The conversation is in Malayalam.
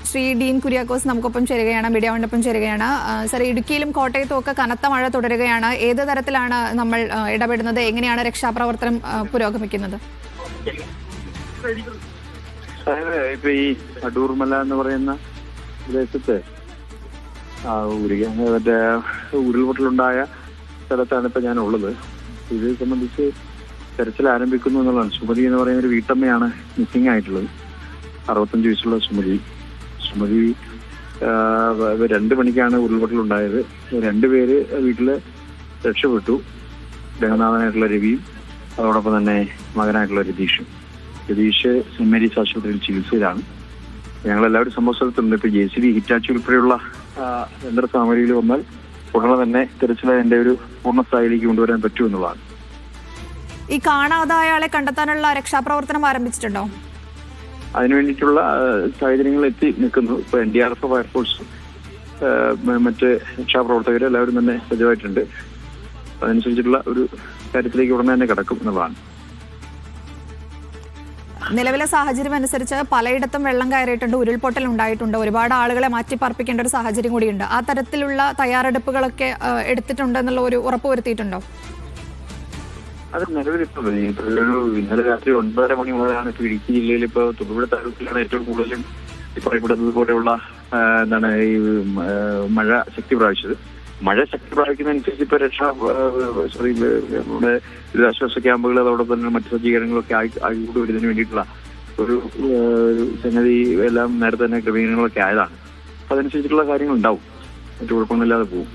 ശ്രീ ഡീൻ കുര്യാക്കോസ് നമുക്കൊപ്പം ചേരുകയാണ്, മീഡിയ വണിനൊപ്പം ചേരുകയാണ്. സർ, ഇടുക്കിയിലും കോട്ടയത്തും ഒക്കെ കനത്ത മഴ തുടരുകയാണ്. ഏത് തരത്തിലാണ് നമ്മൾ ഇടപെടുന്നത്? എങ്ങനെയാണ് രക്ഷാപ്രവർത്തനം പുരോഗമിക്കുന്നത്? ഇപ്പൊ ഈ അടൂർമല എന്ന് പറയുന്ന പ്രദേശത്ത് മറ്റേ ഉരുൾപൊട്ടലുണ്ടായ സ്ഥലത്താണ് ഇപ്പൊ ഞാൻ ഉള്ളത്. ഇത് സംബന്ധിച്ച് തെരച്ചിൽ ആരംഭിക്കുന്നു എന്നുള്ളതാണ്. സുമതി എന്ന് പറയുന്ന ഒരു വീട്ടമ്മയാണ് മിസ്സിംഗ് ആയിട്ടുള്ളത്. 65 വയസ്സുള്ള സുമതി 2 മണിക്കാണ് ഉരുൾപൊട്ടലുണ്ടായത്. 2 പേര് വീട്ടില് രക്ഷപ്പെട്ടു. ജഗന്നാഥനായിട്ടുള്ള രവിയും അതോടൊപ്പം തന്നെ മകനായിട്ടുള്ള രതീഷ് സെന്റ് മേരീസ് ആശുപത്രിയിൽ ചികിത്സയിലാണ്. ഞങ്ങളെല്ലാവരും സംഭവ സ്ഥലത്തുണ്ട്. ഇപ്പൊ JCB, ഹിറ്റാച്ചി ഉൾപ്പെടെയുള്ള യന്ത്ര സാമഗ്രിയിൽ വന്നാൽ ഉടനെ തന്നെ തെരച്ചിൽ അതിന്റെ ഒരു പൂർണ്ണസ്ഥായിലേക്ക് കൊണ്ടുവരാൻ പറ്റുമെന്നുള്ളതാണ്. ഈ കാണാതായ ആളെ കണ്ടെത്താനുള്ള രക്ഷാപ്രവർത്തനം ആരംഭിച്ചിട്ടുണ്ടോ? അതിനു വേണ്ടിയിട്ടുള്ള സാഹചര്യങ്ങൾ എത്തി നിൽക്കുന്നു. ഇപ്പൊ NDRF, ഫയർഫോഴ്സ്, മറ്റ് രക്ഷാപ്രവർത്തകർ എല്ലാവരും തന്നെ സജ്ജമായിട്ടുണ്ട്. അതനുസരിച്ചിട്ടുള്ള ഒരു കാര്യത്തിലേക്ക് ഉടനെ തന്നെ കടക്കും എന്നുള്ളതാണ്. നിലവിലെ സാഹചര്യം അനുസരിച്ച് പലയിടത്തും വെള്ളം കയറിയിട്ടുണ്ട്, ഉരുൾപൊട്ടൽ ഉണ്ടായിട്ടുണ്ട്, ഒരുപാട് ആളുകളെ മാറ്റിപ്പാർപ്പിക്കേണ്ട ഒരു സാഹചര്യം കൂടിയുണ്ട്. ആ തരത്തിലുള്ള തയ്യാറെടുപ്പുകളൊക്കെ എടുത്തിട്ടുണ്ട് എന്നുള്ള ഒരു ഉറപ്പ് വരുത്തിയിട്ടുണ്ടോ? അത് നിലവിലിപ്പോൾ ഇന്നലെ രാത്രി 9:30 മണി മുതലാണ് ഇപ്പൊ ഇടുക്കി ജില്ലയിൽ ഇപ്പൊ തൊടുപുഴ താലൂക്കിലാണ് ഏറ്റവും കൂടുതലും പറയപ്പെടുന്നത് പോലെയുള്ള ഈ മഴ ശക്തി പ്രാപിച്ചത്. മഴ ശക്തി പ്രാപിക്കുന്നതനുസരിച്ച് ഇപ്പൊ നമ്മുടെ ദുരിതാശ്വാസ ക്യാമ്പുകൾ അതോടൊപ്പം തന്നെ മറ്റു സജ്ജീകരണങ്ങളൊക്കെ ആയിക്കൂടി വരുന്നതിന് വേണ്ടിയിട്ടുള്ള ഒരു സംഗതി എല്ലാം നേരത്തെ തന്നെ ക്രമീകരണങ്ങളൊക്കെ ആയതാണ്. അപ്പൊ അതനുസരിച്ചിട്ടുള്ള കാര്യങ്ങൾ ഉണ്ടാവും. മറ്റു കുഴപ്പങ്ങളില്ലാതെ പോകും.